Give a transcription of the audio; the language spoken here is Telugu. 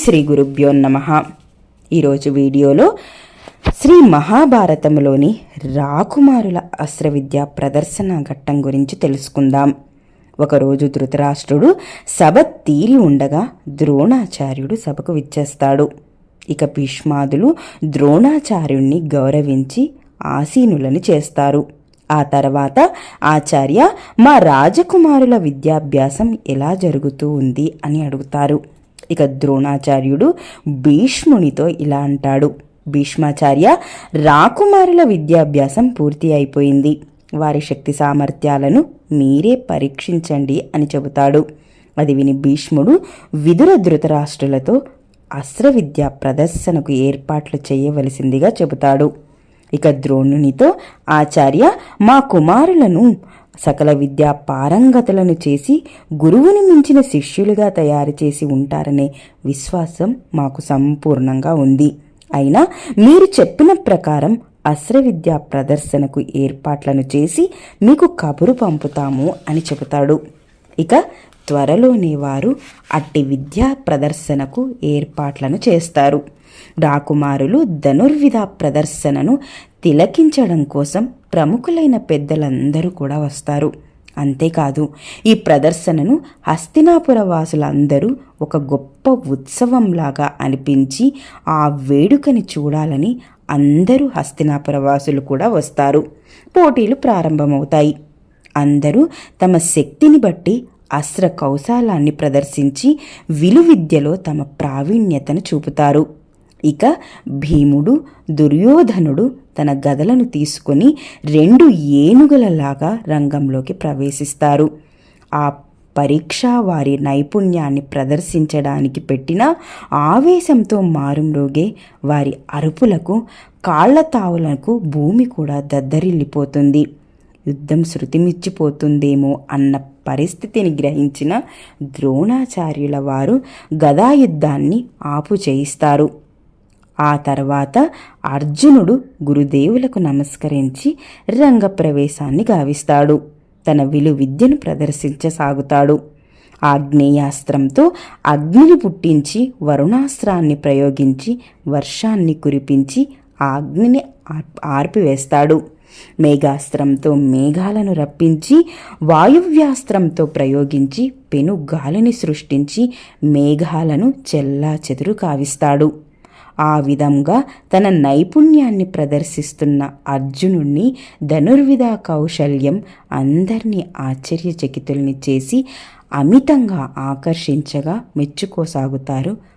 శ్రీ గురుభ్యో నమః. ఈరోజు వీడియోలో శ్రీ మహాభారతంలోని రాకుమారుల అస్త్రవిద్య ప్రదర్శన ఘట్టం గురించి తెలుసుకుందాం. ఒకరోజు ధృతరాష్ట్రుడు సభ తీరి ఉండగా ద్రోణాచార్యుడు సభకు విచ్చేస్తాడు. ఇక భీష్మాదులు ద్రోణాచార్యుణ్ణి గౌరవించి ఆసీనులను చేస్తారు. ఆ తర్వాత ఆచార్య, మా రాజకుమారుల విద్యాభ్యాసం ఎలా జరుగుతూ ఉంది అని అడుగుతారు. ఇక ద్రోణాచార్యుడు భీష్మునితో ఇలా అంటాడు. భీష్మాచార్య, రాకుమారుల విద్యాభ్యాసం పూర్తి అయిపోయింది. వారి శక్తి సామర్థ్యాలను మీరే పరీక్షించండి అని చెబుతాడు. అది విని భీష్ముడు విదుర ధృతరాష్ట్రులతో అస్త్రవిద్య ప్రదర్శనకు ఏర్పాట్లు చేయవలసిందిగా చెబుతాడు. ఇక ద్రోణునితో, ఆచార్య, మా కుమారులను సకల విద్యా పారంగతులను చేసి గురువుని మించిన శిష్యులుగా తయారు చేసి ఉంటారనే విశ్వాసం మాకు సంపూర్ణంగా ఉంది. అయినా మీరు చెప్పిన ప్రకారం అస్త్రవిద్యా ప్రదర్శనకు ఏర్పాట్లను చేసి మీకు కబురు పంపుతాము అని చెబుతాడు. ఇక త్వరలోనే వారు అట్టి విద్యా ప్రదర్శనకు ఏర్పాట్లను చేస్తారు. రాకుమారులు ధనుర్విధ ప్రదర్శనను తిలకించడం కోసం ప్రముఖులైన పెద్దలందరూ కూడా వస్తారు. అంతేకాదు, ఈ ప్రదర్శనను హస్తినాపుర వాసులందరూ ఒక గొప్ప ఉత్సవంలాగా అనిపించి ఆ వేడుకని చూడాలని అందరూ హస్తినాపుర వాసులు కూడా వస్తారు. పోటీలు ప్రారంభమవుతాయి. అందరూ తమ శక్తిని బట్టి అస్త్ర కౌశలాన్ని ప్రదర్శించి విలువిద్యలో తమ ప్రావీణ్యతను చూపుతారు. ఇక భీముడు, దుర్యోధనుడు తన గదలను తీసుకొని 2 ఏనుగులలాగా రంగంలోకి ప్రవేశిస్తారు. ఆ పరీక్ష వారి నైపుణ్యాన్ని ప్రదర్శించడానికి పెట్టిన ఆవేశంతో మారుమ్రోగే వారి అరుపులకు, కాళ్లతావులకు భూమి కూడా దద్దరిల్లిపోతుంది. యుద్ధం శృతిమిచ్చిపోతుందేమో అన్న పరిస్థితిని గ్రహించిన ద్రోణాచార్యుల వారు గదాయుద్ధాన్ని ఆపు చేయిస్తారు. ఆ తర్వాత అర్జునుడు గురుదేవులకు నమస్కరించి రంగప్రవేశాన్ని గావిస్తాడు. తన విలువిద్యను ప్రదర్శించసాగుతాడు. ఆగ్నేయాస్త్రంతో అగ్నిని పుట్టించి, వరుణాస్త్రాన్ని ప్రయోగించి వర్షాన్ని కురిపించి ఆ అగ్నిని ఆర్పివేస్తాడు. మేఘాస్త్రంతో మేఘాలను రప్పించి, వాయువ్యాస్త్రంతో ప్రయోగించి పెనుగాలిని సృష్టించి మేఘాలను చెల్లాచెదురు కావిస్తాడు. ఆ విధంగా తన నైపుణ్యాన్ని ప్రదర్శిస్తున్న అర్జునుణ్ణి ధనుర్విధ కౌశల్యం అందరినీ ఆశ్చర్యచకితుల్ని చేసి అమితంగా ఆకర్షించగా మెచ్చుకోసాగుతారు